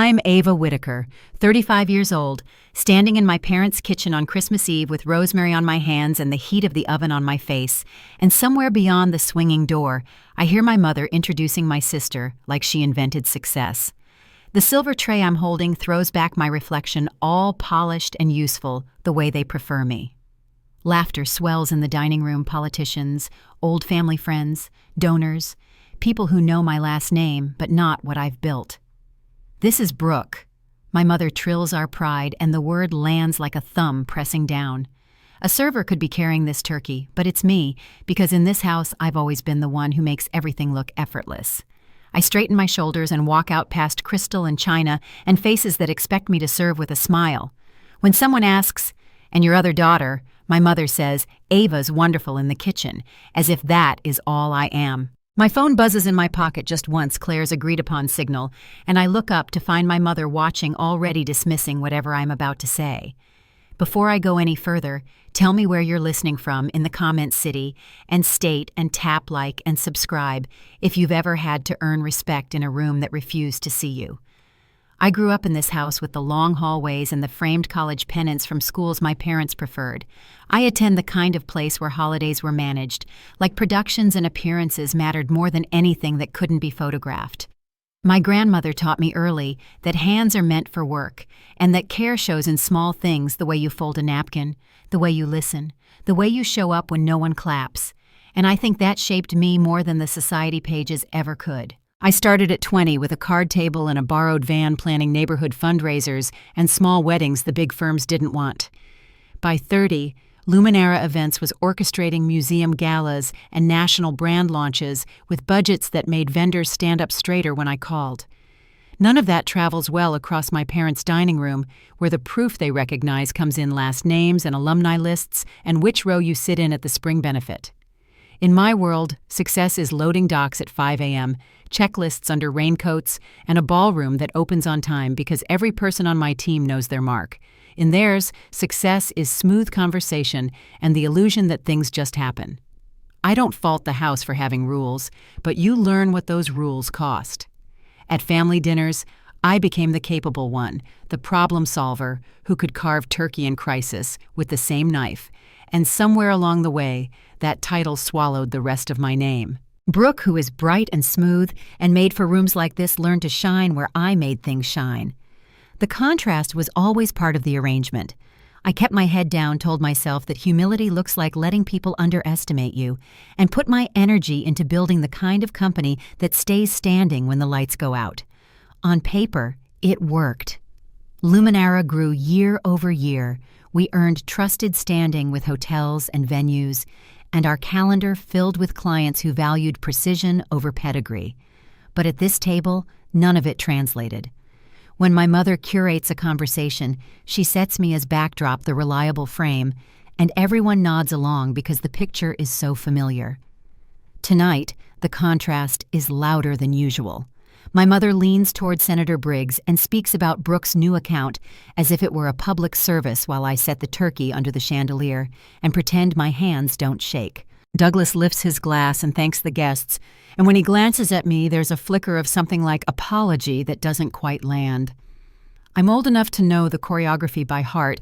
I'm Ava Whitaker, 35 years old, standing in my parents' kitchen on Christmas Eve with rosemary on my hands and the heat of the oven on my face, and somewhere beyond the swinging door, I hear my mother introducing my sister like she invented success. The silver tray I'm holding throws back my reflection, all polished and useful, the way they prefer me. Laughter swells in the dining room. Politicians, old family friends, donors, people who know my last name but not what I've built. This is Brooke. My mother trills our pride, and the word lands like a thumb pressing down. A server could be carrying this turkey, but it's me, because in this house I've always been the one who makes everything look effortless. I straighten my shoulders and walk out past crystal and china and faces that expect me to serve with a smile. When someone asks, "And your other daughter?" my mother says, "Ava's wonderful in the kitchen," as if that is all I am. My phone buzzes in my pocket just once, Claire's agreed-upon signal, and I look up to find my mother watching, already dismissing whatever I'm about to say. Before I go any further, tell me where you're listening from in the comments city, and state and tap like and subscribe if you've ever had to earn respect in a room that refused to see you. I grew up in this house with the long hallways and the framed college pennants from schools my parents preferred. I attend the kind of place where holidays were managed, like productions and appearances mattered more than anything that couldn't be photographed. My grandmother taught me early that hands are meant for work, and that care shows in small things, the way you fold a napkin, the way you listen, the way you show up when no one claps. And I think that shaped me more than the society pages ever could. I started at 20 with a card table and a borrowed van, planning neighborhood fundraisers and small weddings the big firms didn't want. By 30, Luminara Events was orchestrating museum galas and national brand launches with budgets that made vendors stand up straighter when I called. None of that travels well across my parents' dining room, where the proof they recognize comes in last names and alumni lists and which row you sit in at the spring benefit. In my world, success is loading docks at 5 a.m., checklists under raincoats, and a ballroom that opens on time because every person on my team knows their mark. In theirs, success is smooth conversation and the illusion that things just happen. I don't fault the house for having rules, but you learn what those rules cost. At family dinners, I became the capable one, the problem solver who could carve turkey in crisis with the same knife, and somewhere along the way, that title swallowed the rest of my name. Brooke, who is bright and smooth and made for rooms like this, learned to shine where I made things shine. The contrast was always part of the arrangement. I kept my head down, told myself that humility looks like letting people underestimate you, and put my energy into building the kind of company that stays standing when the lights go out. On paper, it worked. Luminara grew year over year. We earned trusted standing with hotels and venues, and our calendar filled with clients who valued precision over pedigree. But at this table, none of it translated. When my mother curates a conversation, she sets me as backdrop, the reliable frame, and everyone nods along because the picture is so familiar. Tonight, the contrast is louder than usual. My mother leans toward Senator Briggs and speaks about Brooke's new account as if it were a public service while I set the turkey under the chandelier and pretend my hands don't shake. Douglas lifts his glass and thanks the guests, and when he glances at me, there's a flicker of something like apology that doesn't quite land. I'm old enough to know the choreography by heart.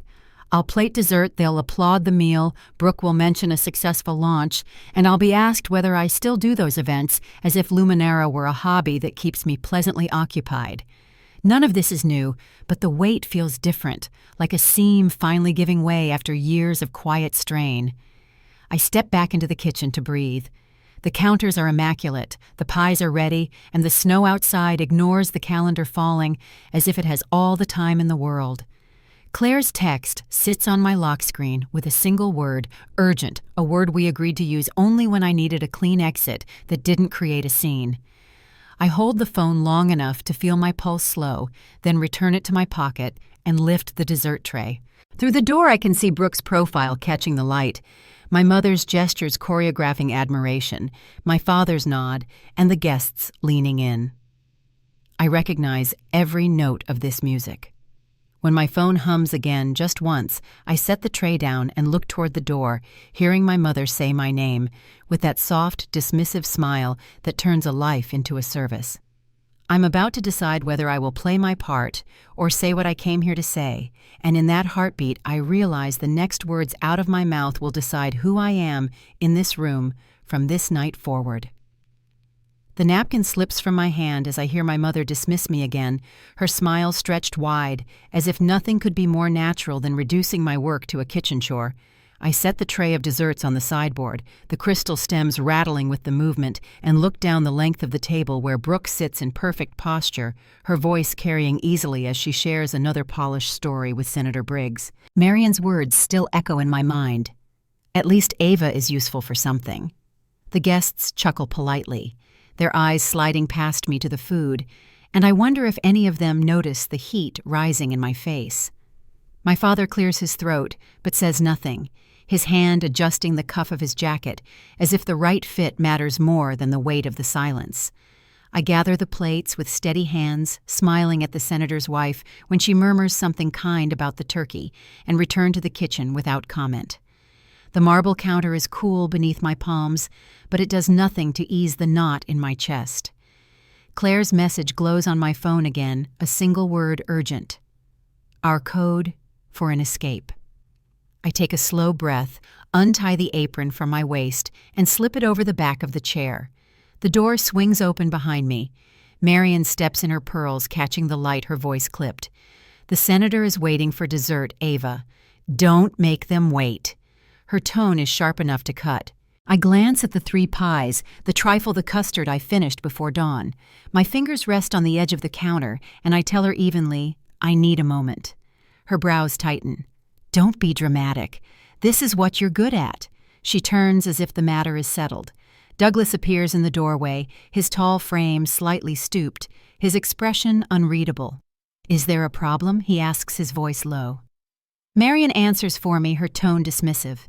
I'll plate dessert, they'll applaud the meal, Brooke will mention a successful launch, and I'll be asked whether I still do those events, as if Luminara were a hobby that keeps me pleasantly occupied. None of this is new, but the weight feels different, like a seam finally giving way after years of quiet strain. I step back into the kitchen to breathe. The counters are immaculate, the pies are ready, and the snow outside ignores the calendar falling as if it has all the time in the world. Claire's text sits on my lock screen with a single word, urgent, a word we agreed to use only when I needed a clean exit that didn't create a scene. I hold the phone long enough to feel my pulse slow, then return it to my pocket and lift the dessert tray. Through the door I can see Brooke's profile catching the light, my mother's gestures choreographing admiration, my father's nod, and the guests leaning in. I recognize every note of this music. When my phone hums again just once, I set the tray down and look toward the door, hearing my mother say my name, with that soft, dismissive smile that turns a life into a service. I'm about to decide whether I will play my part or say what I came here to say, and in that heartbeat I realize the next words out of my mouth will decide who I am in this room from this night forward. The napkin slips from my hand as I hear my mother dismiss me again, her smile stretched wide, as if nothing could be more natural than reducing my work to a kitchen chore. I set the tray of desserts on the sideboard, the crystal stems rattling with the movement, and look down the length of the table where Brooke sits in perfect posture, her voice carrying easily as she shares another polished story with Senator Briggs. Marion's words still echo in my mind. At least Ava is useful for something. The guests chuckle politely, their eyes sliding past me to the food, and I wonder if any of them notice the heat rising in my face. My father clears his throat, but says nothing, his hand adjusting the cuff of his jacket, as if the right fit matters more than the weight of the silence. I gather the plates with steady hands, smiling at the senator's wife when she murmurs something kind about the turkey, and return to the kitchen without comment. The marble counter is cool beneath my palms, but it does nothing to ease the knot in my chest. Claire's message glows on my phone again, a single word urgent. Our code for an escape. I take a slow breath, untie the apron from my waist, and slip it over the back of the chair. The door swings open behind me. Marion steps in her pearls, catching the light, her voice clipped. The senator is waiting for dessert, Ava. Don't make them wait. Her tone is sharp enough to cut. I glance at the 3 pies, the trifle the custard I finished before dawn. My fingers rest on the edge of the counter, and I tell her evenly, I need a moment. Her brows tighten. Don't be dramatic. This is what you're good at. She turns as if the matter is settled. Douglas appears in the doorway, his tall frame slightly stooped, his expression unreadable. Is there a problem? He asks, his voice low. Marion answers for me, her tone dismissive.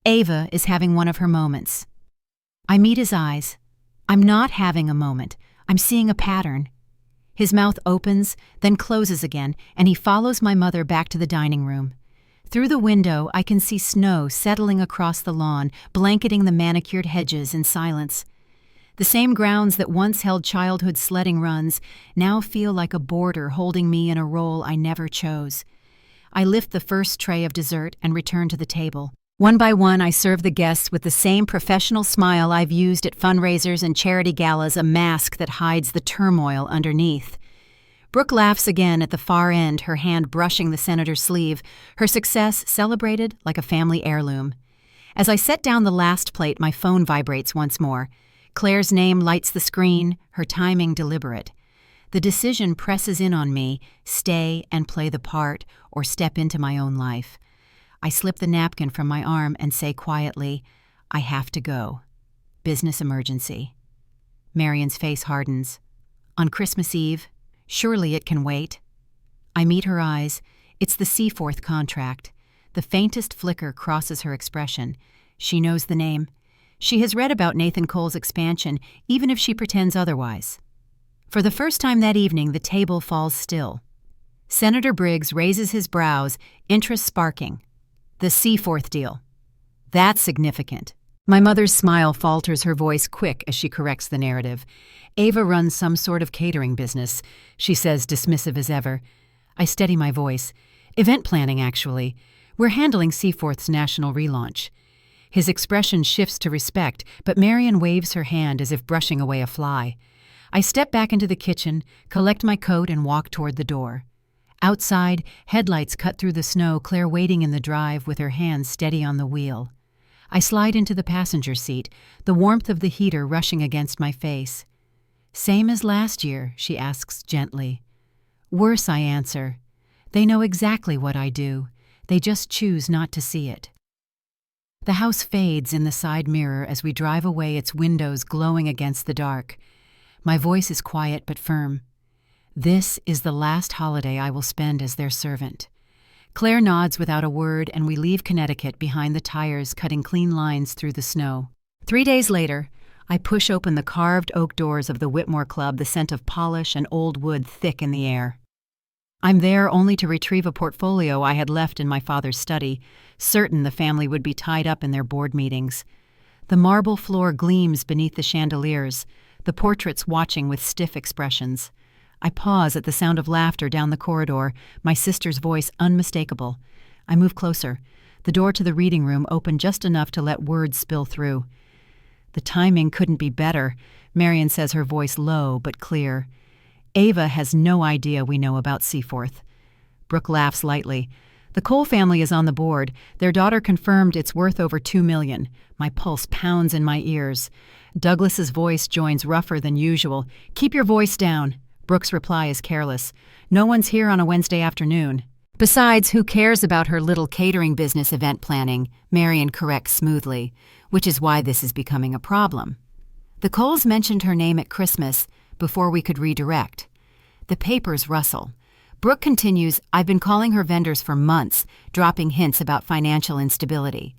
Ava is having one of her moments. I meet his eyes. I'm not having a moment. I'm seeing a pattern. His mouth opens, then closes again, and he follows my mother back to the dining room. Through the window, I can see snow settling across the lawn, blanketing the manicured hedges in silence. The same grounds that once held childhood sledding runs now feel like a border holding me in a role I never chose. I lift the first tray of dessert and return to the table. One by one, I serve the guests with the same professional smile I've used at fundraisers and charity galas, a mask that hides the turmoil underneath. Brooke laughs again at the far end, her hand brushing the senator's sleeve, her success celebrated like a family heirloom. As I set down the last plate, my phone vibrates once more. Claire's name lights the screen, her timing deliberate. The decision presses in on me, stay and play the part, or step into my own life. I slip the napkin from my arm and say quietly, I have to go. Business emergency. Marion's face hardens. On Christmas Eve? Surely it can wait. I meet her eyes. It's the Seaforth contract. The faintest flicker crosses her expression. She knows the name. She has read about Nathan Cole's expansion, even if she pretends otherwise. For the first time that evening, the table falls still. Senator Briggs raises his brows, interest sparking. The Seaforth deal. That's significant. My mother's smile falters, her voice quick as she corrects the narrative. Ava runs some sort of catering business, she says, dismissive as ever. I steady my voice. Event planning, actually. We're handling Seaforth's national relaunch. His expression shifts to respect, but Marion waves her hand as if brushing away a fly. I step back into the kitchen, collect my coat, and walk toward the door. Outside, headlights cut through the snow, Claire waiting in the drive with her hands steady on the wheel. I slide into the passenger seat, the warmth of the heater rushing against my face. Same as last year, she asks gently. Worse, I answer. They know exactly what I do. They just choose not to see it. The house fades in the side mirror as we drive away, its windows glowing against the dark. My voice is quiet but firm. This is the last holiday I will spend as their servant. Claire nods without a word, and we leave Connecticut behind the tires, cutting clean lines through the snow. 3 days later, I push open the carved oak doors of the Whitmore Club, the scent of polish and old wood thick in the air. I'm there only to retrieve a portfolio I had left in my father's study, certain the family would be tied up in their board meetings. The marble floor gleams beneath the chandeliers, the portraits watching with stiff expressions. I pause at the sound of laughter down the corridor, my sister's voice unmistakable. I move closer. The door to the reading room opened just enough to let words spill through. The timing couldn't be better, Marion says, her voice low but clear. Ava has no idea we know about Seaforth. Brooke laughs lightly. The Cole family is on the board. Their daughter confirmed it's worth over $2 million. My pulse pounds in my ears. Douglas's voice joins rougher than usual. Keep your voice down. Brooke's reply is careless. No one's here on a Wednesday afternoon. Besides, who cares about her little catering business event planning? Marion corrects smoothly, which is why this is becoming a problem. The Coles mentioned her name at Christmas before we could redirect. The papers rustle. Brooke continues, I've been calling her vendors for months, dropping hints about financial instability.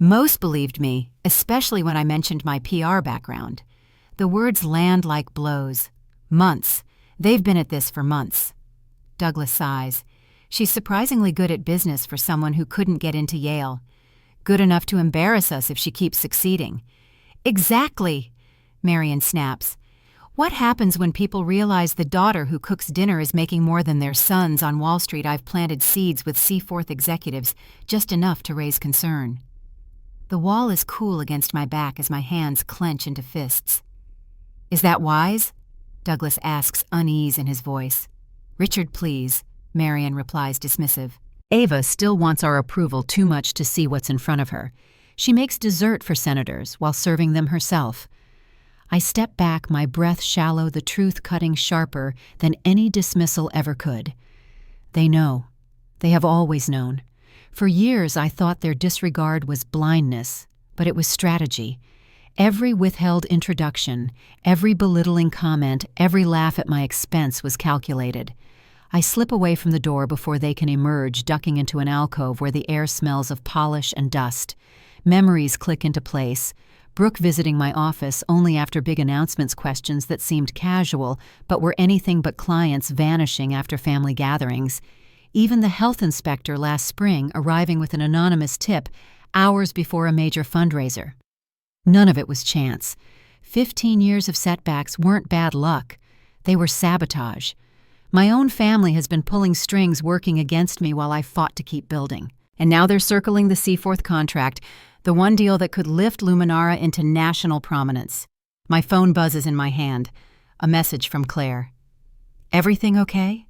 Most believed me, especially when I mentioned my PR background. The words land like blows. Months. They've been at this for months. Douglas sighs. She's surprisingly good at business for someone who couldn't get into Yale. Good enough to embarrass us if she keeps succeeding. Exactly, Marion snaps. What happens when people realize the daughter who cooks dinner is making more than their sons on Wall Street? I've planted seeds with Seaforth executives, just enough to raise concern. The wall is cool against my back as my hands clench into fists. Is that wise? Douglas asks, unease in his voice. Richard, please, Marion replies dismissive. Ava still wants our approval too much to see what's in front of her. She makes dessert for senators while serving them herself. I step back, my breath shallow, the truth cutting sharper than any dismissal ever could. They know. They have always known. For years I thought their disregard was blindness, but it was strategy. Every withheld introduction, every belittling comment, every laugh at my expense was calculated. I slip away from the door before they can emerge, ducking into an alcove where the air smells of polish and dust. Memories click into place. Brooke visiting my office only after big announcements, questions that seemed casual but were anything but clients vanishing after family gatherings. Even the health inspector last spring arriving with an anonymous tip hours before a major fundraiser. None of it was chance. 15 years of setbacks weren't bad luck. They were sabotage. My own family has been pulling strings, working against me while I fought to keep building. And now they're circling the Seaforth contract, the one deal that could lift Luminara into national prominence. My phone buzzes in my hand. A message from Claire. Everything okay?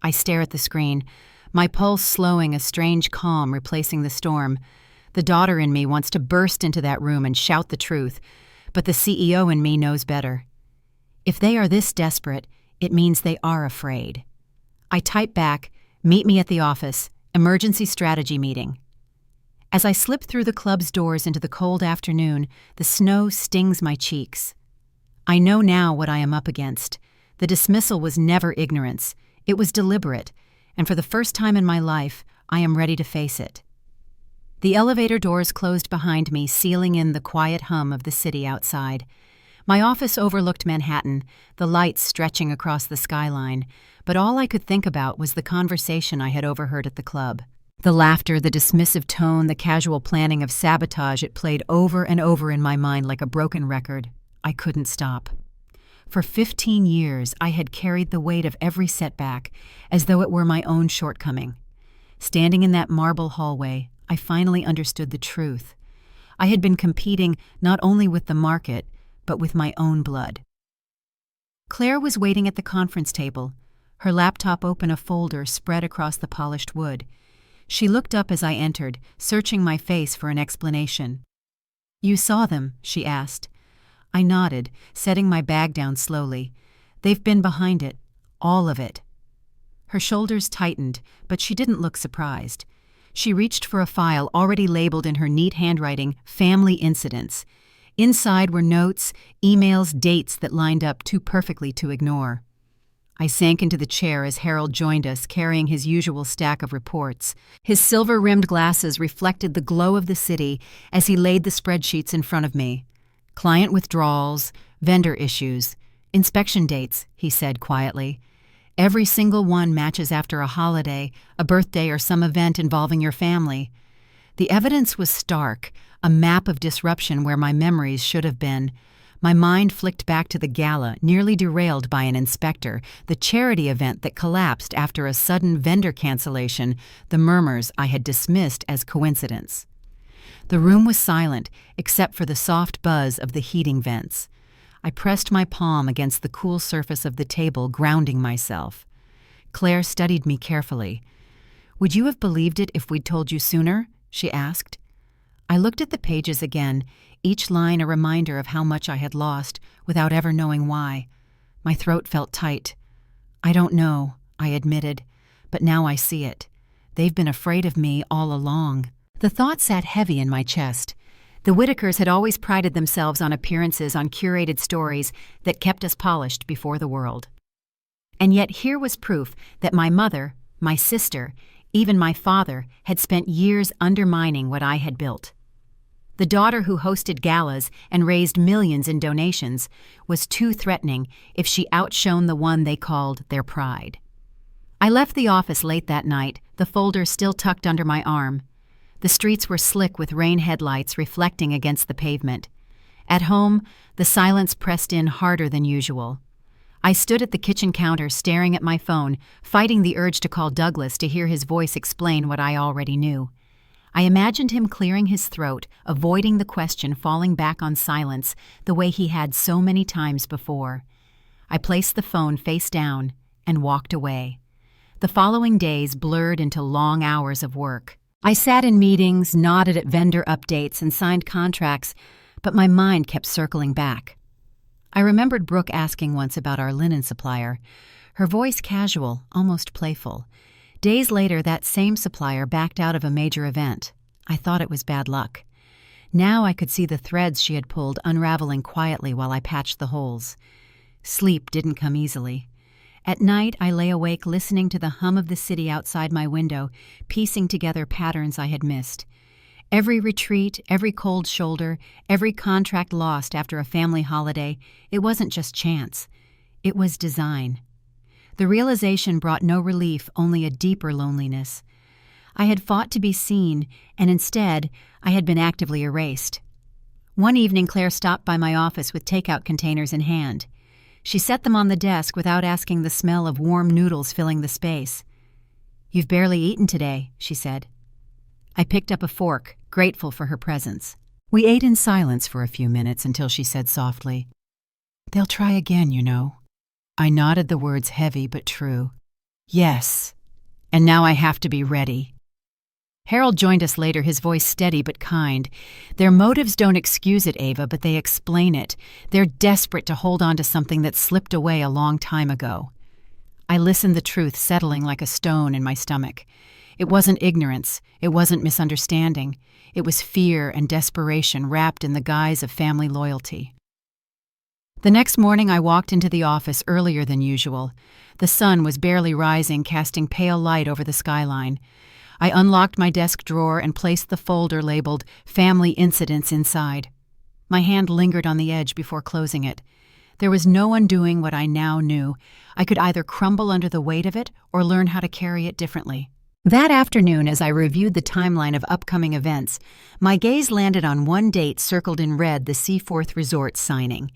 I stare at the screen, my pulse slowing, a strange calm replacing the storm. The daughter in me wants to burst into that room and shout the truth, but the CEO in me knows better. If they are this desperate, it means they are afraid. I type back, meet me at the office, emergency strategy meeting. As I slip through the club's doors into the cold afternoon, the snow stings my cheeks. I know now what I am up against. The dismissal was never ignorance. It was deliberate, and for the first time in my life, I am ready to face it. The elevator doors closed behind me, sealing in the quiet hum of the city outside. My office overlooked Manhattan, the lights stretching across the skyline, but all I could think about was the conversation I had overheard at the club. The laughter, the dismissive tone, the casual planning of sabotage, it played over and over in my mind like a broken record. I couldn't stop. For 15 years, I had carried the weight of every setback, as though it were my own shortcoming. Standing in that marble hallway, I finally understood the truth. I had been competing not only with the market, but with my own blood. Claire was waiting at the conference table, her laptop open, a folder spread across the polished wood. She looked up as I entered, searching my face for an explanation. "You saw them?" she asked. I nodded, setting my bag down slowly. "They've been behind it. All of it." Her shoulders tightened, but she didn't look surprised. She reached for a file already labeled in her neat handwriting, Family Incidents. Inside were notes, emails, dates that lined up too perfectly to ignore. I sank into the chair as Harold joined us, carrying his usual stack of reports. His silver-rimmed glasses reflected the glow of the city as he laid the spreadsheets in front of me. Client withdrawals, vendor issues, inspection dates, he said quietly. Every single one matches after a holiday, a birthday, or some event involving your family. The evidence was stark, a map of disruption where my memories should have been. My mind flicked back to the gala, nearly derailed by an inspector, the charity event that collapsed after a sudden vendor cancellation, the murmurs I had dismissed as coincidence. The room was silent, except for the soft buzz of the heating vents. I pressed my palm against the cool surface of the table, grounding myself. Claire studied me carefully. "Would you have believed it if we'd told you sooner?" she asked. I looked at the pages again, each line a reminder of how much I had lost, without ever knowing why. My throat felt tight. "I don't know," I admitted, "but now I see it. They've been afraid of me all along." The thought sat heavy in my chest. The Whitakers had always prided themselves on appearances, on curated stories that kept us polished before the world. And yet here was proof that my mother, my sister, even my father had spent years undermining what I had built. The daughter who hosted galas and raised millions in donations was too threatening if she outshone the one they called their pride. I left the office late that night, the folder still tucked under my arm. The streets were slick with rain headlights reflecting against the pavement. At home, the silence pressed in harder than usual. I stood at the kitchen counter staring at my phone, fighting the urge to call Douglas to hear his voice explain what I already knew. I imagined him clearing his throat, avoiding the question, falling back on silence, the way he had so many times before. I placed the phone face down and walked away. The following days blurred into long hours of work. I sat in meetings, nodded at vendor updates, and signed contracts, but my mind kept circling back. I remembered Brooke asking once about our linen supplier, her voice casual, almost playful. Days later, that same supplier backed out of a major event. I thought it was bad luck. Now I could see the threads she had pulled unraveling quietly while I patched the holes. Sleep didn't come easily. At night, I lay awake listening to the hum of the city outside my window, piecing together patterns I had missed. Every retreat, every cold shoulder, every contract lost after a family holiday, it wasn't just chance. It was design. The realization brought no relief, only a deeper loneliness. I had fought to be seen, and instead, I had been actively erased. One evening, Claire stopped by my office with takeout containers in hand. She set them on the desk without asking, the smell of warm noodles filling the space. "You've barely eaten today," she said. I picked up a fork, grateful for her presence. We ate in silence for a few minutes until she said softly, "They'll try again, you know." I nodded, the words heavy but true. "Yes, and now I have to be ready." Harold joined us later, his voice steady but kind. "Their motives don't excuse it, Ava, but they explain it. They're desperate to hold on to something that slipped away a long time ago." I listened, the truth settling like a stone in my stomach. It wasn't ignorance, it wasn't misunderstanding. It was fear and desperation wrapped in the guise of family loyalty. The next morning I walked into the office earlier than usual. The sun was barely rising, casting pale light over the skyline. I unlocked my desk drawer and placed the folder labeled Family Incidents inside. My hand lingered on the edge before closing it. There was no undoing what I now knew. I could either crumble under the weight of it or learn how to carry it differently. That afternoon, as I reviewed the timeline of upcoming events, my gaze landed on one date circled in red, the Seaforth Resort signing.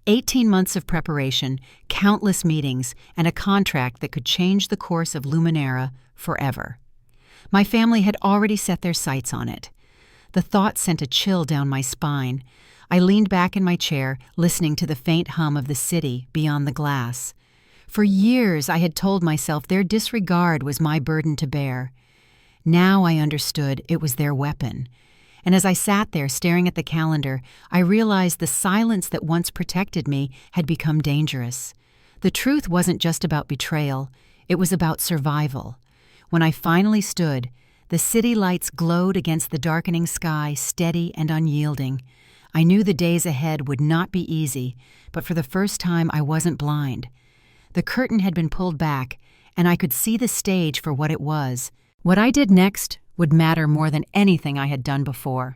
18 months of preparation, countless meetings, and a contract that could change the course of Luminera forever. My family had already set their sights on it. The thought sent a chill down my spine. I leaned back in my chair, listening to the faint hum of the city beyond the glass. For years I had told myself their disregard was my burden to bear. Now I understood it was their weapon. And as I sat there staring at the calendar, I realized the silence that once protected me had become dangerous. The truth wasn't just about betrayal, it was about survival. When I finally stood, the city lights glowed against the darkening sky, steady and unyielding. I knew the days ahead would not be easy, but for the first time I wasn't blind. The curtain had been pulled back, and I could see the stage for what it was. What I did next would matter more than anything I had done before.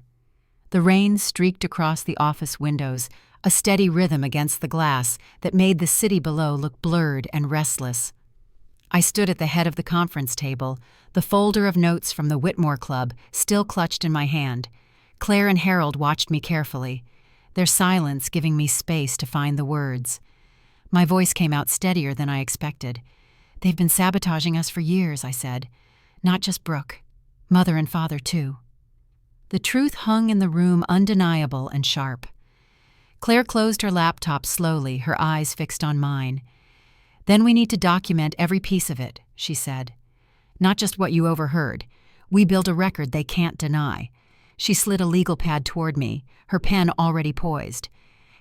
The rain streaked across the office windows, a steady rhythm against the glass that made the city below look blurred and restless. I stood at the head of the conference table, the folder of notes from the Whitmore Club still clutched in my hand. Claire and Harold watched me carefully. their silence giving me space to find the words. My voice came out steadier than I expected. "They've been sabotaging us for years," I said. "Not just Brooke. Mother and father, too." The truth hung in the room undeniable and sharp. Claire closed her laptop slowly, her eyes fixed on mine. "Then we need to document every piece of it," she said. "Not just what you overheard. We build a record they can't deny." She slid a legal pad toward me, her pen already poised.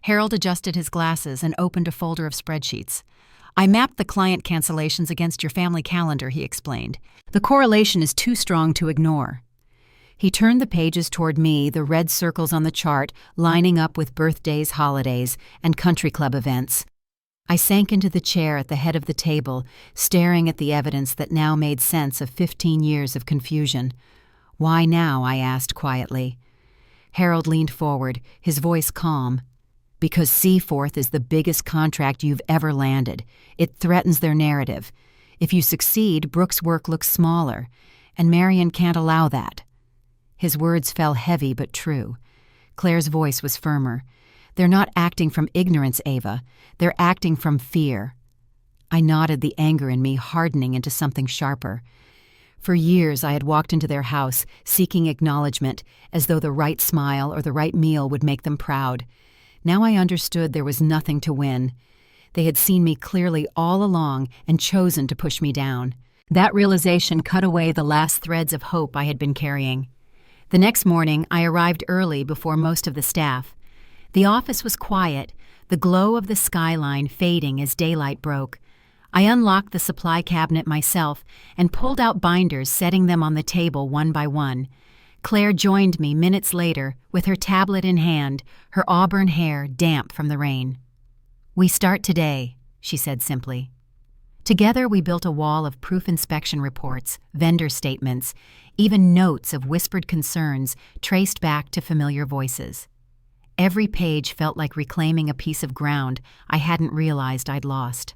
Harold adjusted his glasses and opened a folder of spreadsheets. "I mapped the client cancellations against your family calendar," he explained. "The correlation is too strong to ignore." He turned the pages toward me, the red circles on the chart lining up with birthdays, holidays, and country club events. I sank into the chair at the head of the table, staring at the evidence that now made sense of 15 years of confusion. "Why now?" I asked quietly. Harold leaned forward, his voice calm. "Because Seaforth is the biggest contract you've ever landed. It threatens their narrative. If you succeed, Brooke's work looks smaller, and Marion can't allow that." His words fell heavy but true. Claire's voice was firmer. "They're not acting from ignorance, Ava. They're acting from fear." I nodded, the anger in me hardening into something sharper. For years I had walked into their house, seeking acknowledgement, as though the right smile or the right meal would make them proud. Now I understood there was nothing to win. They had seen me clearly all along and chosen to push me down. That realization cut away the last threads of hope I had been carrying. The next morning, I arrived early before most of the staff. The office was quiet, the glow of the skyline fading as daylight broke. I unlocked the supply cabinet myself and pulled out binders, setting them on the table one by one. Claire joined me minutes later, with her tablet in hand, her auburn hair damp from the rain. "We start today," she said simply. Together we built a wall of proof inspection reports, vendor statements, even notes of whispered concerns traced back to familiar voices. Every page felt like reclaiming a piece of ground I hadn't realized I'd lost.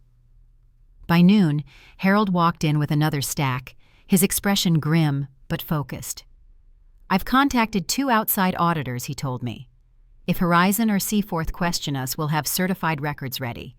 By noon, Harold walked in with another stack, his expression grim but focused. "I've contacted 2 outside auditors," he told me. "If Horizon or Seaforth question us, we'll have certified records ready."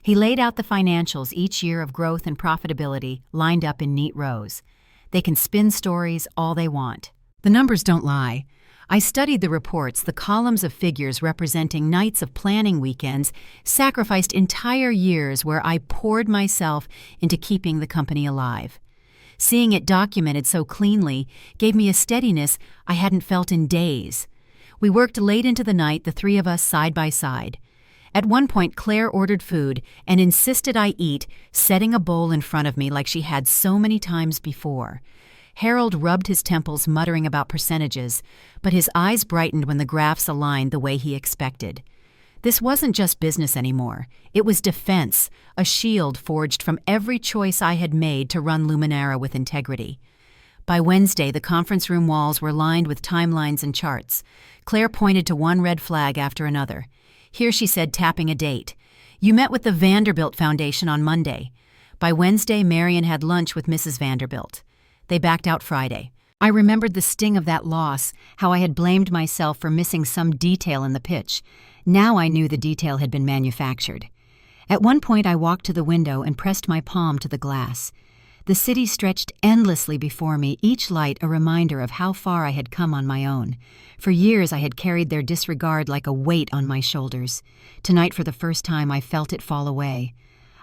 He laid out the financials each year of growth and profitability lined up in neat rows. They can spin stories all they want. The numbers don't lie. I studied the reports, the columns of figures representing nights of planning weekends, sacrificed entire years where I poured myself into keeping the company alive. Seeing it documented so cleanly gave me a steadiness I hadn't felt in days. We worked late into the night, the 3 of us side by side. At one point, Claire ordered food and insisted I eat, setting a bowl in front of me like she had so many times before. Harold rubbed his temples, muttering about percentages, but his eyes brightened when the graphs aligned the way he expected. This wasn't just business anymore. It was defense, a shield forged from every choice I had made to run Luminara with integrity. By Wednesday, the conference room walls were lined with timelines and charts. Claire pointed to one red flag after another. "Here," she said, tapping a date. "You met with the Vanderbilt Foundation on Monday." By Wednesday, Marion had lunch with Mrs. Vanderbilt. They backed out Friday. I remembered the sting of that loss, how I had blamed myself for missing some detail in the pitch. Now I knew the detail had been manufactured. At one point I walked to the window and pressed my palm to the glass. The city stretched endlessly before me, each light a reminder of how far I had come on my own. For years I had carried their disregard like a weight on my shoulders. Tonight, for the first time, I felt it fall away.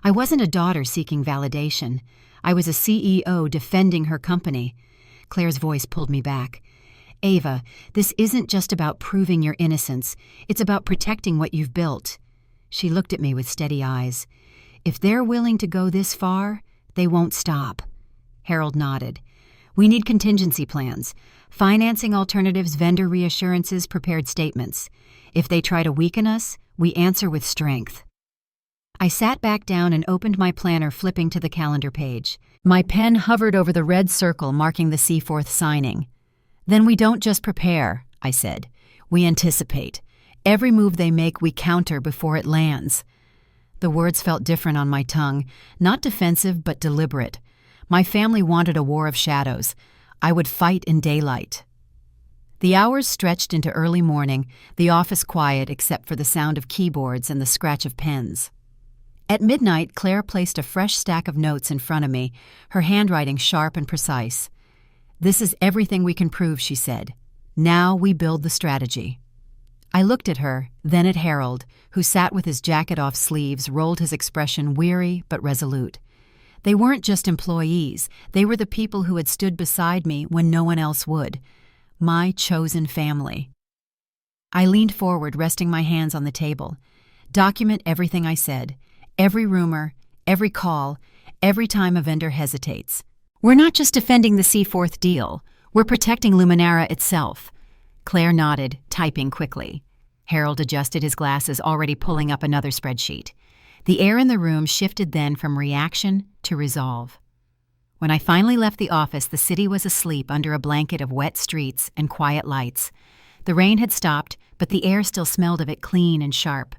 I wasn't a daughter seeking validation. I was a CEO defending her company. Claire's voice pulled me back. "Ava, this isn't just about proving your innocence. It's about protecting what you've built." She looked at me with steady eyes. "If they're willing to go this far, they won't stop." Harold nodded. "We need contingency plans. Financing alternatives, vendor reassurances, prepared statements. If they try to weaken us, we answer with strength." I sat back down and opened my planner, flipping to the calendar page. My pen hovered over the red circle marking the Seaforth signing. "Then we don't just prepare," I said. "We anticipate. Every move they make, we counter before it lands." The words felt different on my tongue, not defensive but deliberate. My family wanted a war of shadows. I would fight in daylight. The hours stretched into early morning, the office quiet except for the sound of keyboards and the scratch of pens. At midnight, Claire placed a fresh stack of notes in front of me, her handwriting sharp and precise. "This is everything we can prove," she said. "Now we build the strategy." I looked at her, then at Harold, who sat with his jacket off sleeves, rolled his expression weary but resolute. They weren't just employees, they were the people who had stood beside me when no one else would. My chosen family. I leaned forward, resting my hands on the table. Document everything I said, every rumor, every call, every time a vendor hesitates. We're not just defending the C4th deal, we're protecting Luminara itself. Claire nodded, typing quickly. Harold adjusted his glasses, already pulling up another spreadsheet. The air in the room shifted then from reaction to resolve. When I finally left the office, the city was asleep under a blanket of wet streets and quiet lights. The rain had stopped, but the air still smelled of it, clean and sharp.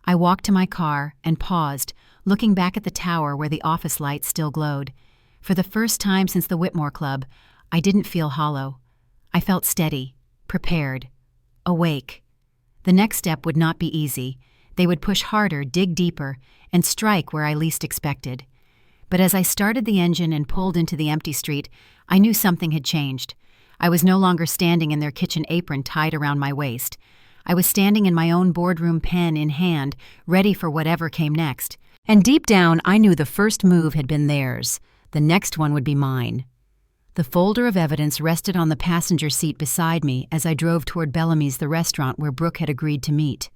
I walked to my car and paused, looking back at the tower where the office lights still glowed. For the first time since the Whitmore Club, I didn't feel hollow. I felt steady, prepared, awake. The next step would not be easy. They would push harder, dig deeper, and strike where I least expected. But as I started the engine and pulled into the empty street, I knew something had changed. I was no longer standing in their kitchen apron tied around my waist. I was standing in my own boardroom, pen in hand, ready for whatever came next. And deep down, I knew the first move had been theirs. The next one would be mine. The folder of evidence rested on the passenger seat beside me as I drove toward Bellamy's, the restaurant where Brooke had agreed to meet.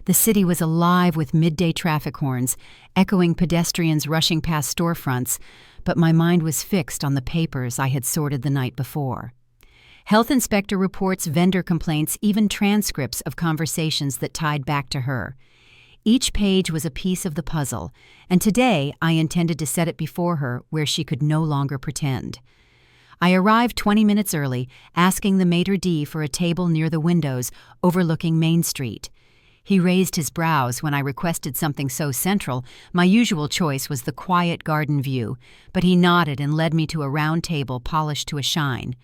The city was alive with midday traffic horns, echoing pedestrians rushing past storefronts, but my mind was fixed on the papers I had sorted the night before. Health inspector reports, vendor complaints, even transcripts of conversations that tied back to her. Each page was a piece of the puzzle, and today I intended to set it before her where she could no longer pretend. I arrived 20 minutes early, asking the maitre d' for a table near the windows overlooking Main Street. He raised his brows when I requested something so central. My usual choice was the quiet garden view, but he nodded and led me to a round table polished to a shine.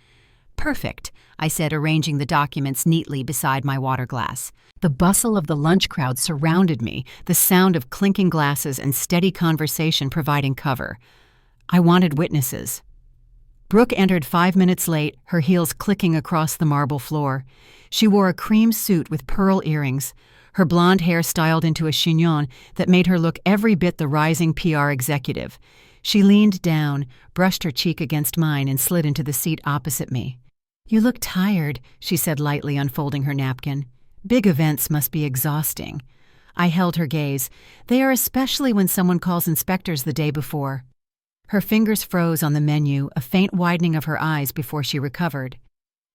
"Perfect," I said, arranging the documents neatly beside my water glass. The bustle of the lunch crowd surrounded me, the sound of clinking glasses and steady conversation providing cover. I wanted witnesses. Brooke entered 5 minutes late, her heels clicking across the marble floor. She wore a cream suit with pearl earrings, her blonde hair styled into a chignon that made her look every bit the rising PR executive. She leaned down, brushed her cheek against mine, and slid into the seat opposite me. "You look tired," she said lightly, unfolding her napkin. "Big events must be exhausting." I held her gaze. "They are, especially when someone calls inspectors the day before." Her fingers froze on the menu, a faint widening of her eyes before she recovered.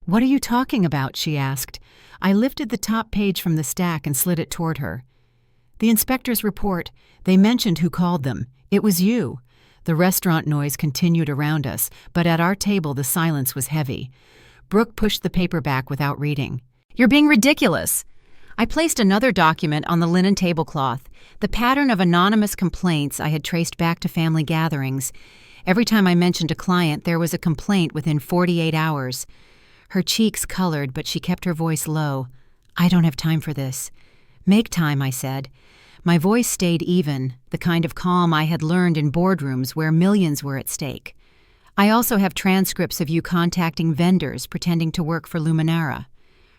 "What are you talking about?" she asked. I lifted the top page from the stack and slid it toward her. "The inspector's report. They mentioned who called them. It was you." The restaurant noise continued around us, but at our table the silence was heavy. Brooke pushed the paper back without reading. "You're being ridiculous." I placed another document on the linen tablecloth, the pattern of anonymous complaints I had traced back to family gatherings. Every time I mentioned a client, there was a complaint within 48 hours. Her cheeks colored, but she kept her voice low. "I don't have time for this." "Make time," I said. My voice stayed even, the kind of calm I had learned in boardrooms where millions were at stake. "I also have transcripts of you contacting vendors pretending to work for Luminara."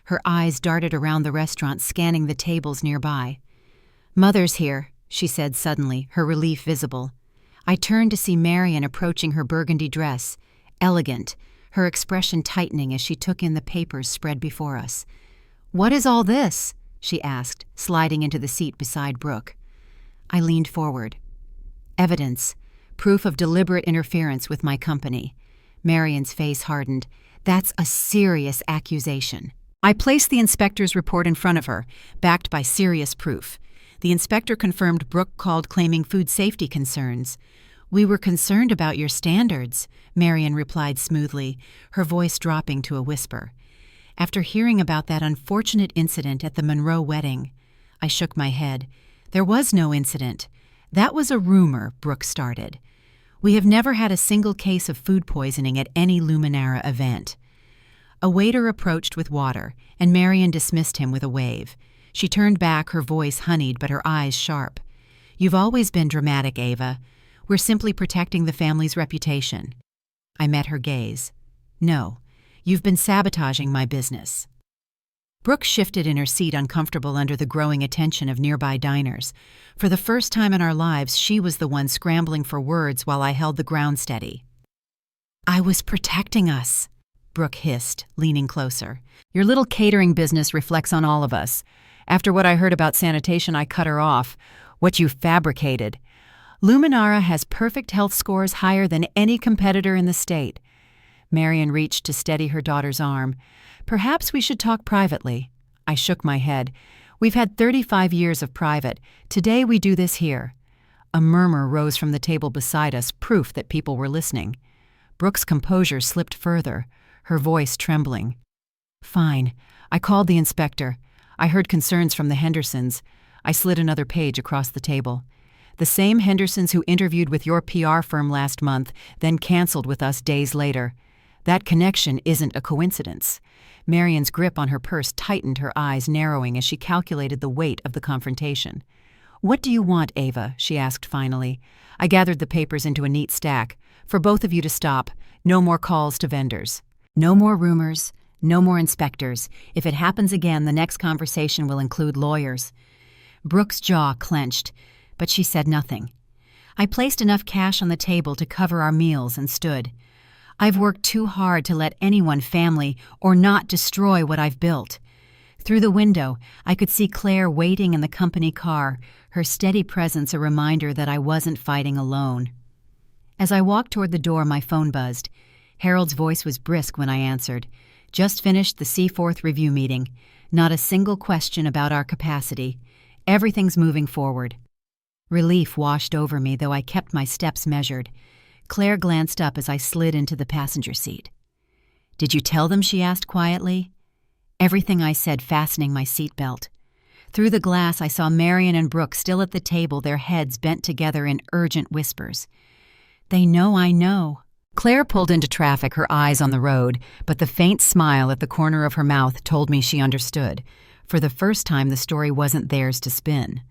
Her eyes darted around the restaurant, scanning the tables nearby. "Mother's here," she said suddenly, her relief visible. I turned to see Marian approaching her burgundy dress, elegant, her expression tightening as she took in the papers spread before us. "What is all this?" she asked, sliding into the seat beside Brooke. I leaned forward. "Evidence. Proof of deliberate interference with my company." Marian's face hardened. "That's a serious accusation." I placed the inspector's report in front of her, backed by serious proof. The inspector confirmed Brooke called claiming food safety concerns. "We were concerned about your standards," Marian replied smoothly, her voice dropping to a whisper. "After hearing about that unfortunate incident at the Monroe wedding." I shook my head. "There was no incident. That was a rumor," Brooke started. "We have never had a single case of food poisoning at any Luminara event." A waiter approached with water, and Marion dismissed him with a wave. She turned back, her voice honeyed but her eyes sharp. "You've always been dramatic, Ava. We're simply protecting the family's reputation." I met her gaze. "No, you've been sabotaging my business." Brooke shifted in her seat, uncomfortable under the growing attention of nearby diners. For the first time in our lives, she was the one scrambling for words while I held the ground steady. "I was protecting us," Brooke hissed, leaning closer. "Your little catering business reflects on all of us. After what I heard about sanitation, I cut her off. What you fabricated. Luminara has perfect health scores higher than any competitor in the state." Marion reached to steady her daughter's arm. "Perhaps we should talk privately." I shook my head. "We've had 35 years of private. Today we do this here." A murmur rose from the table beside us, proof that people were listening. Brooke's composure slipped further, her voice trembling. "Fine. I called the inspector. I heard concerns from the Hendersons." I slid another page across the table. "The same Hendersons who interviewed with your PR firm last month, then canceled with us days later. That connection isn't a coincidence." Marion's grip on her purse tightened, her eyes narrowing as she calculated the weight of the confrontation. "What do you want, Ava?" she asked finally. I gathered the papers into a neat stack. "For both of you to stop. No more calls to vendors. No more rumors. No more inspectors. If it happens again, the next conversation will include lawyers." Brooke's jaw clenched, but she said nothing. I placed enough cash on the table to cover our meals and stood. "I've worked too hard to let anyone, family or not, destroy what I've built." Through the window, I could see Claire waiting in the company car, her steady presence a reminder that I wasn't fighting alone. As I walked toward the door, my phone buzzed. Harold's voice was brisk when I answered. "Just finished the Seaforth review meeting. Not a single question about our capacity. Everything's moving forward." Relief washed over me, though I kept my steps measured. Claire glanced up as I slid into the passenger seat. "Did you tell them?" she asked quietly. Everything I said, fastening my seatbelt. Through the glass, I saw Marion and Brooke still at the table, their heads bent together in urgent whispers. "They know I know." Claire pulled into traffic, her eyes on the road, but the faint smile at the corner of her mouth told me she understood. For the first time, the story wasn't theirs to spin.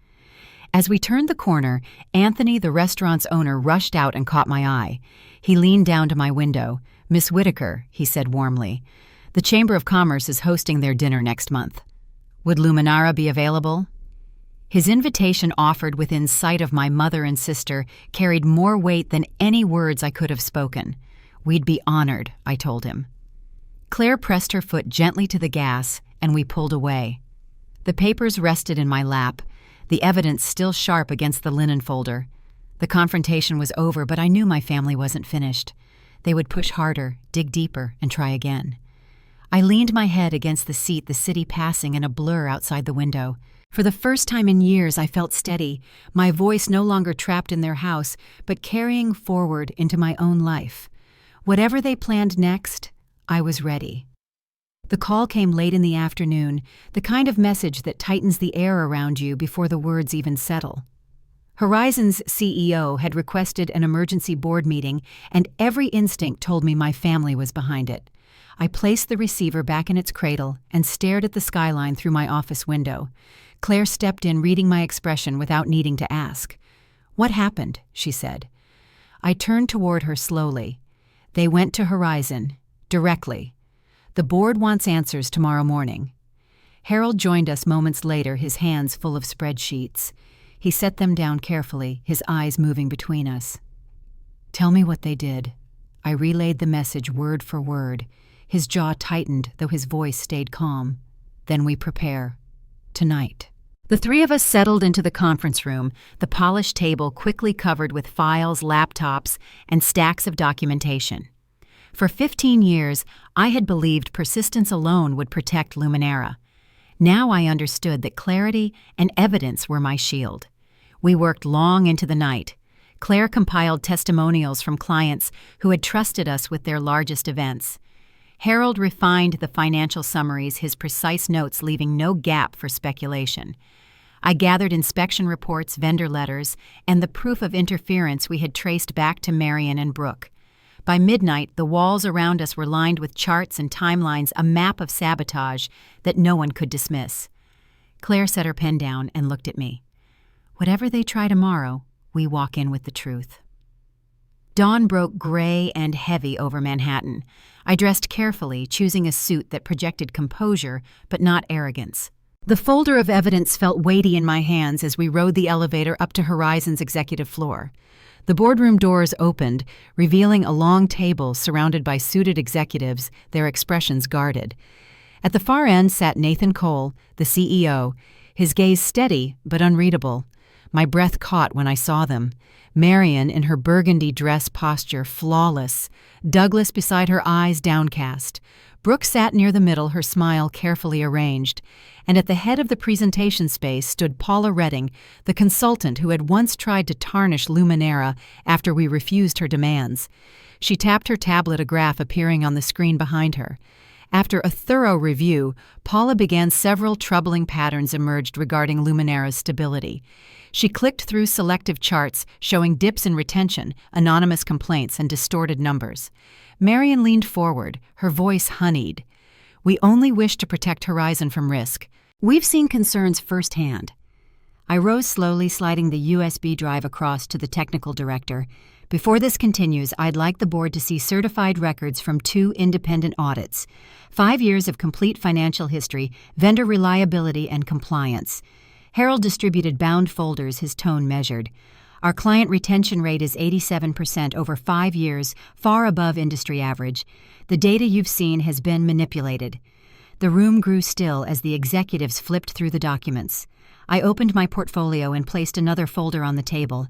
As we turned the corner, Anthony, the restaurant's owner, rushed out and caught my eye. He leaned down to my window. "Miss Whitaker," he said warmly, "the Chamber of Commerce is hosting their dinner next month. Would Luminara be available?" His invitation, offered within sight of my mother and sister, carried more weight than any words I could have spoken. "We'd be honored," I told him. Claire pressed her foot gently to the gas, and we pulled away. The papers rested in my lap, the evidence still sharp against the linen folder. The confrontation was over, but I knew my family wasn't finished. They would push harder, dig deeper, and try again. I leaned my head against the seat, the city passing in a blur outside the window. For the first time in years, I felt steady, my voice no longer trapped in their house, but carrying forward into my own life. Whatever they planned next, I was ready. The call came late in the afternoon, the kind of message that tightens the air around you before the words even settle. Horizon's CEO had requested an emergency board meeting, and every instinct told me my family was behind it. I placed the receiver back in its cradle and stared at the skyline through my office window. Claire stepped in, reading my expression without needing to ask. "What happened?" she said. I turned toward her slowly. "They went to Horizon, directly. The board wants answers tomorrow morning." Harold joined us moments later, his hands full of spreadsheets. He set them down carefully, his eyes moving between us. "Tell me what they did." I relayed the message word for word. His jaw tightened, though his voice stayed calm. "Then we prepare. Tonight." The three of us settled into the conference room, the polished table quickly covered with files, laptops, and stacks of documentation. For 15 years, I had believed persistence alone would protect Luminara. Now I understood that clarity and evidence were my shield. We worked long into the night. Claire compiled testimonials from clients who had trusted us with their largest events. Harold refined the financial summaries, his precise notes leaving no gap for speculation. I gathered inspection reports, vendor letters, and the proof of interference we had traced back to Marion and Brooke. By midnight, the walls around us were lined with charts and timelines, a map of sabotage that no one could dismiss. Claire set her pen down and looked at me. Whatever they try tomorrow, we walk in with the truth. Dawn broke gray and heavy over Manhattan. I dressed carefully, choosing a suit that projected composure but not arrogance. The folder of evidence felt weighty in my hands as we rode the elevator up to Horizon's executive floor. The boardroom doors opened, revealing a long table surrounded by suited executives, their expressions guarded. At the far end sat Nathan Cole, the CEO, his gaze steady but unreadable. My breath caught when I saw them. Marion in her burgundy dress posture, flawless. Douglas beside her, eyes downcast. Brooke sat near the middle, her smile carefully arranged. And at the head of the presentation space stood Paula Redding, the consultant who had once tried to tarnish Luminara after we refused her demands. She tapped her tablet, a graph appearing on the screen behind her. After a thorough review, Paula began. Several troubling patterns emerged regarding Luminara's stability. She clicked through selective charts showing dips in retention, anonymous complaints, and distorted numbers. Marion leaned forward, her voice honeyed. We only wish to protect Horizon from risk. We've seen concerns firsthand. I rose slowly, sliding the USB drive across to the technical director. Before this continues, I'd like the board to see certified records from 2 independent audits, 5 years of complete financial history, vendor reliability, and compliance. Harold distributed bound folders, his tone measured. Our client retention rate is 87% over 5 years, far above industry average. The data you've seen has been manipulated. The room grew still as the executives flipped through the documents. I opened my portfolio and placed another folder on the table.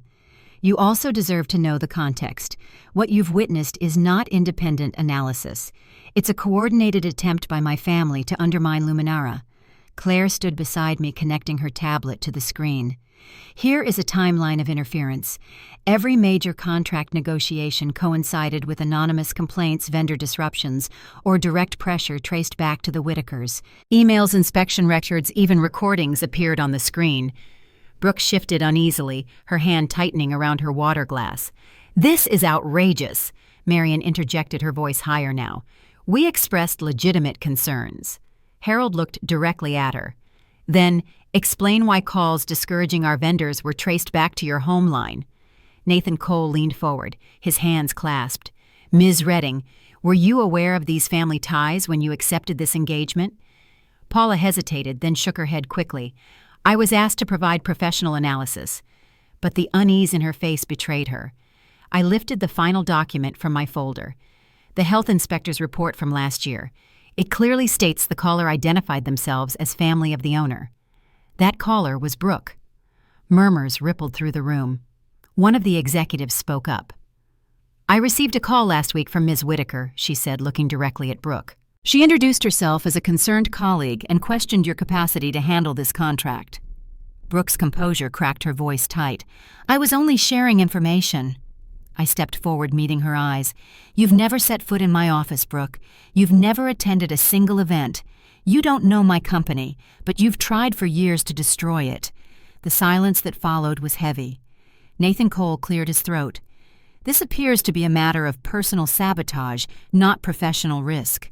You also deserve to know the context. What you've witnessed is not independent analysis. It's a coordinated attempt by my family to undermine Luminara. Claire stood beside me, connecting her tablet to the screen. Here is a timeline of interference. Every major contract negotiation coincided with anonymous complaints, vendor disruptions, or direct pressure traced back to the Whitakers. Emails, inspection records, even recordings appeared on the screen. Brooke shifted uneasily, her hand tightening around her water glass. "This is outrageous," Marion interjected, her voice higher now. "We expressed legitimate concerns." Harold looked directly at her. "Then, explain why calls discouraging our vendors were traced back to your home line." Nathan Cole leaned forward, his hands clasped. "Ms. Redding, were you aware of these family ties when you accepted this engagement?" Paula hesitated, then shook her head quickly. "I was asked to provide professional analysis." But the unease in her face betrayed her. I lifted the final document from my folder. The health inspector's report from last year. It clearly states the caller identified themselves as family of the owner. That caller was Brooke. Murmurs rippled through the room. One of the executives spoke up. "I received a call last week from Ms. Whitaker," she said, looking directly at Brooke. "She introduced herself as a concerned colleague and questioned your capacity to handle this contract." Brooke's composure cracked, her voice tight. "I was only sharing information." I stepped forward, meeting her eyes. "You've never set foot in my office, Brooke. You've never attended a single event. You don't know my company, but you've tried for years to destroy it." The silence that followed was heavy. Nathan Cole cleared his throat. "This appears to be a matter of personal sabotage, not professional risk.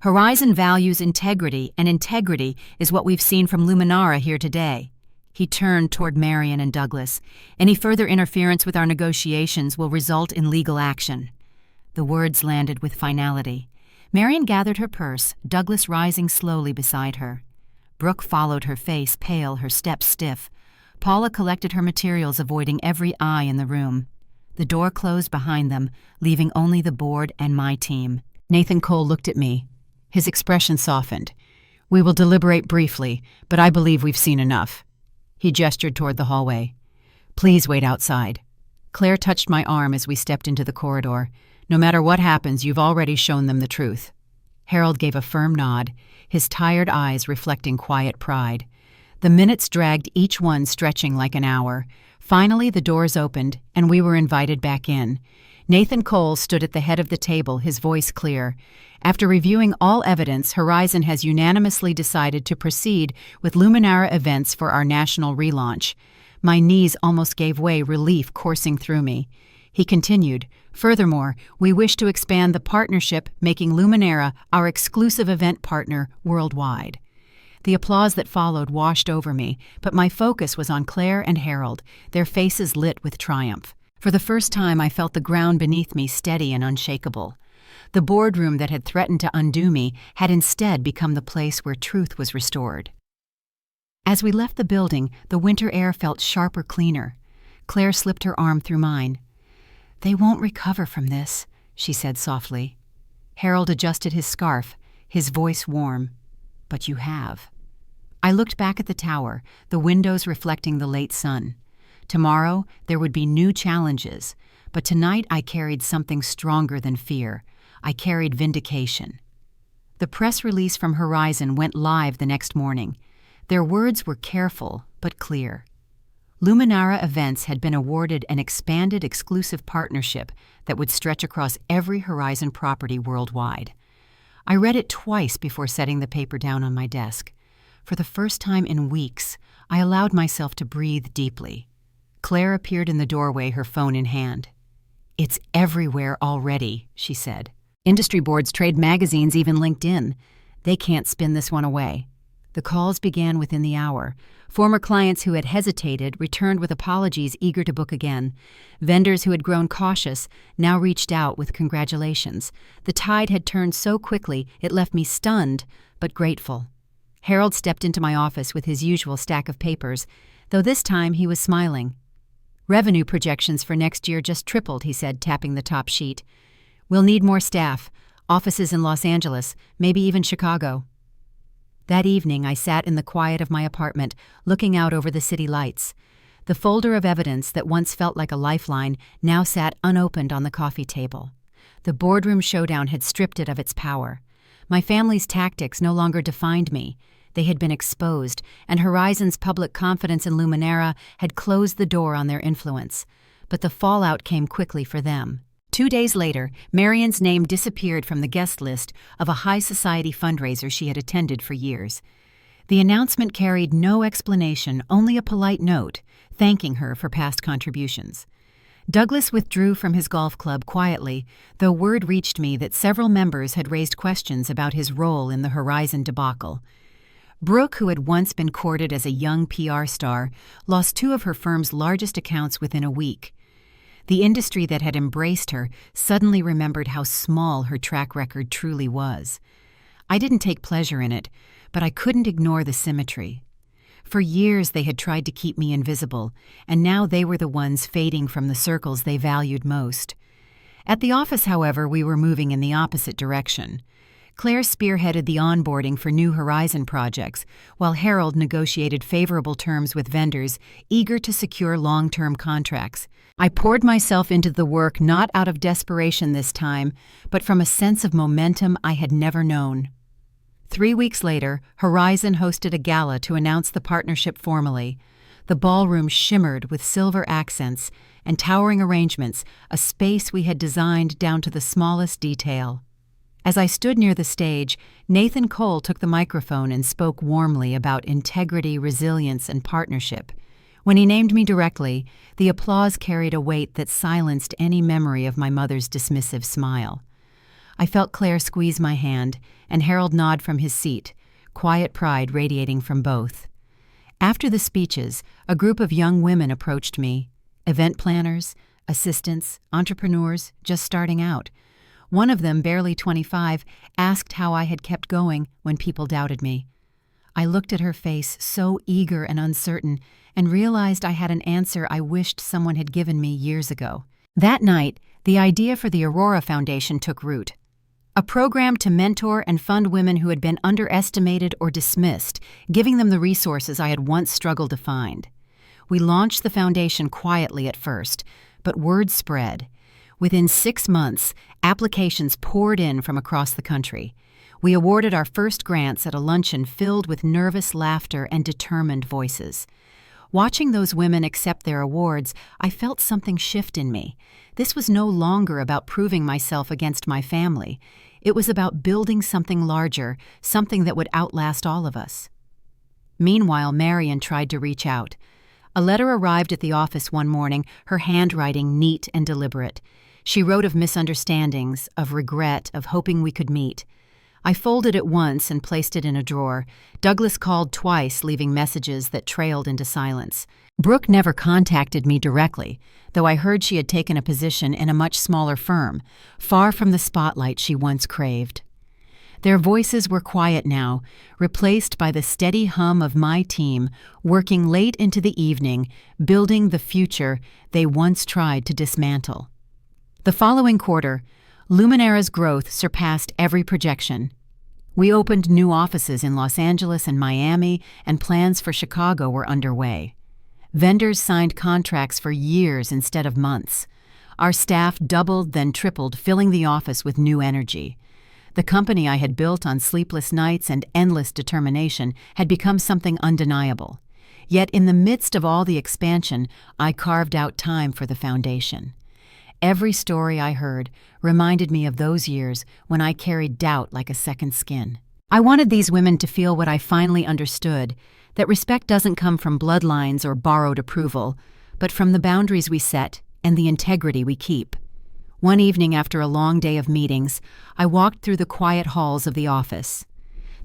Horizon values integrity, and integrity is what we've seen from Luminara here today." He turned toward Marion and Douglas. "Any further interference with our negotiations will result in legal action." The words landed with finality. Marion gathered her purse, Douglas rising slowly beside her. Brooke followed, her face pale, her steps stiff. Paula collected her materials, avoiding every eye in the room. The door closed behind them, leaving only the board and my team. Nathan Cole looked at me. His expression softened. "We will deliberate briefly, but I believe we've seen enough." He gestured toward the hallway. "Please wait outside." Claire touched my arm as we stepped into the corridor. "No matter what happens, you've already shown them the truth." Harold gave a firm nod, his tired eyes reflecting quiet pride. The minutes dragged, each one stretching like an hour. Finally, the doors opened, and we were invited back in. Nathan Cole stood at the head of the table, his voice clear. "After reviewing all evidence, Horizon has unanimously decided to proceed with Luminara events for our national relaunch." My knees almost gave way, relief coursing through me. He continued, "Furthermore, we wish to expand the partnership, making Luminera our exclusive event partner worldwide." The applause that followed washed over me, but my focus was on Claire and Harold, their faces lit with triumph. For the first time, I felt the ground beneath me steady and unshakable. The boardroom that had threatened to undo me had instead become the place where truth was restored. As we left the building, the winter air felt sharper, cleaner. Claire slipped her arm through mine. "They won't recover from this," she said softly. Harold adjusted his scarf, his voice warm. "But you have." I looked back at the tower, the windows reflecting the late sun. Tomorrow, there would be new challenges, but tonight I carried something stronger than fear. I carried vindication. The press release from Horizon went live the next morning. Their words were careful but clear. Luminara Events had been awarded an expanded exclusive partnership that would stretch across every Horizon property worldwide. I read it twice before setting the paper down on my desk. For the first time in weeks, I allowed myself to breathe deeply. Claire appeared in the doorway, her phone in hand. "It's everywhere already," she said. "Industry boards, trade magazines, even LinkedIn. They can't spin this one away." The calls began within the hour. Former clients who had hesitated returned with apologies, eager to book again. Vendors who had grown cautious now reached out with congratulations. The tide had turned so quickly it left me stunned but grateful. Harold stepped into my office with his usual stack of papers, though this time he was smiling. "Revenue projections for next year just tripled," he said, tapping the top sheet. "We'll need more staff, offices in Los Angeles, maybe even Chicago." That evening, I sat in the quiet of my apartment, looking out over the city lights. The folder of evidence that once felt like a lifeline now sat unopened on the coffee table. The boardroom showdown had stripped it of its power. My family's tactics no longer defined me. They had been exposed, and Horizon's public confidence in Luminera had closed the door on their influence. But the fallout came quickly for them. 2 days later, Marion's name disappeared from the guest list of a high society fundraiser she had attended for years. The announcement carried no explanation, only a polite note, thanking her for past contributions. Douglas withdrew from his golf club quietly, though word reached me that several members had raised questions about his role in the Horizon debacle. Brooke, who had once been courted as a young PR star, lost 2 of her firm's largest accounts within a week. The industry that had embraced her suddenly remembered how small her track record truly was. I didn't take pleasure in it, but I couldn't ignore the symmetry. For years they had tried to keep me invisible, and now they were the ones fading from the circles they valued most. At the office, however, we were moving in the opposite direction. Claire spearheaded the onboarding for new Horizon projects, while Harold negotiated favorable terms with vendors eager to secure long-term contracts. I poured myself into the work not out of desperation this time, but from a sense of momentum I had never known. 3 weeks later, Horizon hosted a gala to announce the partnership formally. The ballroom shimmered with silver accents and towering arrangements, a space we had designed down to the smallest detail. As I stood near the stage, Nathan Cole took the microphone and spoke warmly about integrity, resilience, and partnership. When he named me directly, the applause carried a weight that silenced any memory of my mother's dismissive smile. I felt Claire squeeze my hand, and Harold nod from his seat, quiet pride radiating from both. After the speeches, a group of young women approached me, event planners, assistants, entrepreneurs, just starting out. One of them, barely 25, asked how I had kept going when people doubted me. I looked at her face, so eager and uncertain, and realized I had an answer I wished someone had given me years ago. That night, the idea for the Aurora Foundation took root. A program to mentor and fund women who had been underestimated or dismissed, giving them the resources I had once struggled to find. We launched the foundation quietly at first, but word spread. Within 6 months, applications poured in from across the country. We awarded our first grants at a luncheon filled with nervous laughter and determined voices. Watching those women accept their awards, I felt something shift in me. This was no longer about proving myself against my family. It was about building something larger, something that would outlast all of us. Meanwhile, Marion tried to reach out. A letter arrived at the office one morning, her handwriting neat and deliberate. She wrote of misunderstandings, of regret, of hoping we could meet. I folded it once and placed it in a drawer. Douglas called twice, leaving messages that trailed into silence. Brooke never contacted me directly, though I heard she had taken a position in a much smaller firm, far from the spotlight she once craved. Their voices were quiet now, replaced by the steady hum of my team, working late into the evening, building the future they once tried to dismantle. The following quarter, Luminara's growth surpassed every projection. We opened new offices in Los Angeles and Miami, and plans for Chicago were underway. Vendors signed contracts for years instead of months. Our staff doubled, then tripled, filling the office with new energy. The company I had built on sleepless nights and endless determination had become something undeniable. Yet in the midst of all the expansion, I carved out time for the foundation. Every story I heard reminded me of those years when I carried doubt like a second skin. I wanted these women to feel what I finally understood, that respect doesn't come from bloodlines or borrowed approval, but from the boundaries we set and the integrity we keep. One evening after a long day of meetings, I walked through the quiet halls of the office.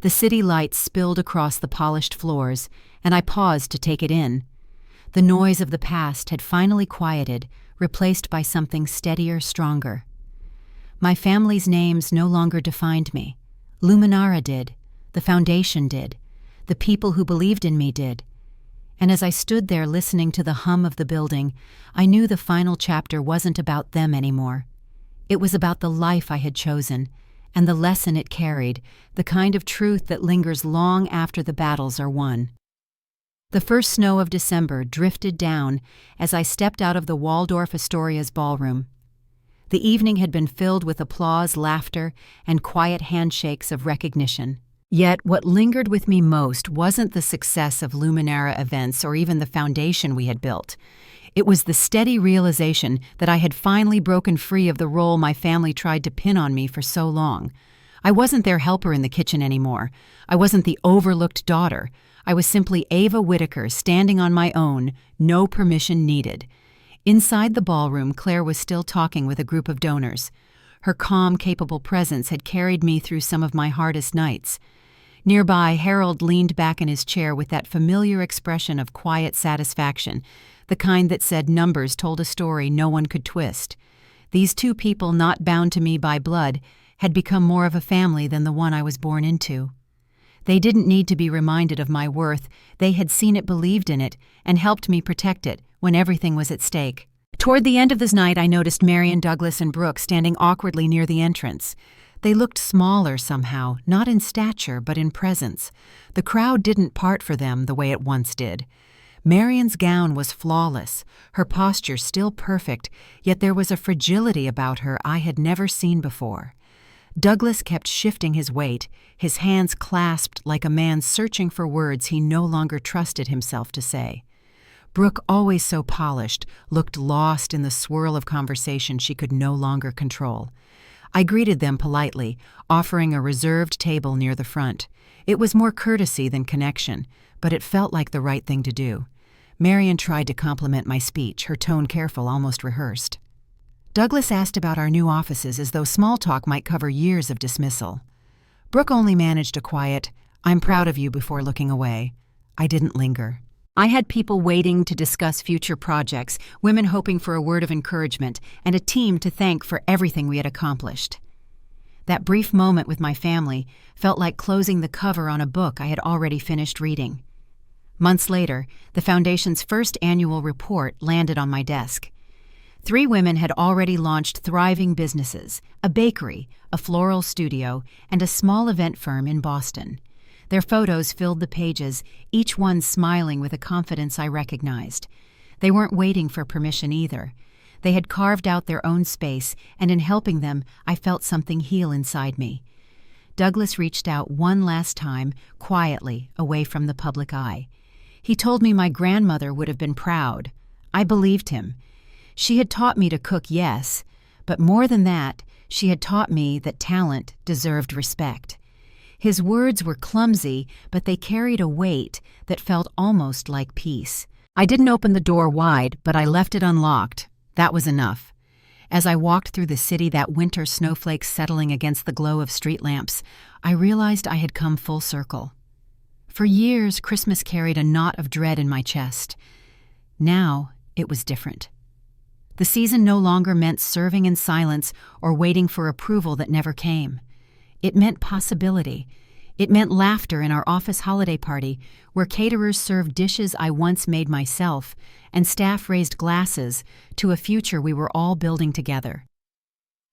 The city lights spilled across the polished floors, and I paused to take it in. The noise of the past had finally quieted, replaced by something steadier, stronger. My family's names no longer defined me. Luminara did. The foundation did. The people who believed in me did. And as I stood there listening to the hum of the building, I knew the final chapter wasn't about them anymore. It was about the life I had chosen, and the lesson it carried, the kind of truth that lingers long after the battles are won. The first snow of December drifted down as I stepped out of the Waldorf Astoria's ballroom. The evening had been filled with applause, laughter, and quiet handshakes of recognition. Yet what lingered with me most wasn't the success of Luminara events or even the foundation we had built. It was the steady realization that I had finally broken free of the role my family tried to pin on me for so long. I wasn't their helper in the kitchen anymore. I wasn't the overlooked daughter. I was simply Ava Whitaker standing on my own, no permission needed. Inside the ballroom, Claire was still talking with a group of donors. Her calm, capable presence had carried me through some of my hardest nights. Nearby, Harold leaned back in his chair with that familiar expression of quiet satisfaction, the kind that said numbers told a story no one could twist. These two people, not bound to me by blood, had become more of a family than the one I was born into. They didn't need to be reminded of my worth. They had seen it, believed in it, and helped me protect it when everything was at stake. Toward the end of this night, I noticed Marion, Douglas, and Brooke standing awkwardly near the entrance. They looked smaller somehow, not in stature, but in presence. The crowd didn't part for them the way it once did. Marion's gown was flawless, her posture still perfect, yet there was a fragility about her I had never seen before. Douglas kept shifting his weight, his hands clasped like a man searching for words he no longer trusted himself to say. Brooke, always so polished, looked lost in the swirl of conversation she could no longer control. I greeted them politely, offering a reserved table near the front. It was more courtesy than connection, but it felt like the right thing to do. Marion tried to compliment my speech, her tone careful, almost rehearsed. Douglas asked about our new offices as though small talk might cover years of dismissal. Brooke only managed a quiet, "I'm proud of you," before looking away. I didn't linger. I had people waiting to discuss future projects, women hoping for a word of encouragement, and a team to thank for everything we had accomplished. That brief moment with my family felt like closing the cover on a book I had already finished reading. Months later, the Foundation's first annual report landed on my desk. 3 women had already launched thriving businesses: a bakery, a floral studio, and a small event firm in Boston. Their photos filled the pages, each one smiling with a confidence I recognized. They weren't waiting for permission either. They had carved out their own space, and in helping them, I felt something heal inside me. Douglas reached out one last time, quietly, away from the public eye. He told me my grandmother would have been proud. I believed him. She had taught me to cook, yes, but more than that, she had taught me that talent deserved respect. His words were clumsy, but they carried a weight that felt almost like peace. I didn't open the door wide, but I left it unlocked. That was enough. As I walked through the city, that winter snowflakes settling against the glow of street lamps, I realized I had come full circle. For years, Christmas carried a knot of dread in my chest. Now, it was different. The season no longer meant serving in silence or waiting for approval that never came. It meant possibility. It meant laughter in our office holiday party, where caterers served dishes I once made myself, and staff raised glasses to a future we were all building together.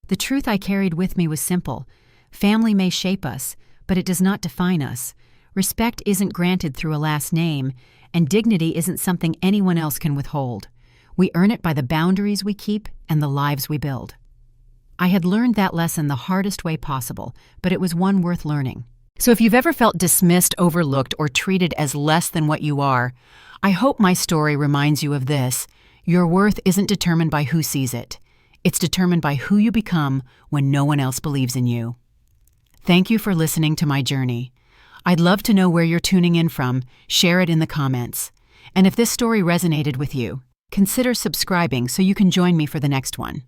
The truth I carried with me was simple. Family may shape us, but it does not define us. Respect isn't granted through a last name, and dignity isn't something anyone else can withhold. We earn it by the boundaries we keep and the lives we build. I had learned that lesson the hardest way possible, but it was one worth learning. So if you've ever felt dismissed, overlooked, or treated as less than what you are, I hope my story reminds you of this. Your worth isn't determined by who sees it. It's determined by who you become when no one else believes in you. Thank you for listening to my journey. I'd love to know where you're tuning in from. Share it in the comments. And if this story resonated with you, consider subscribing so you can join me for the next one.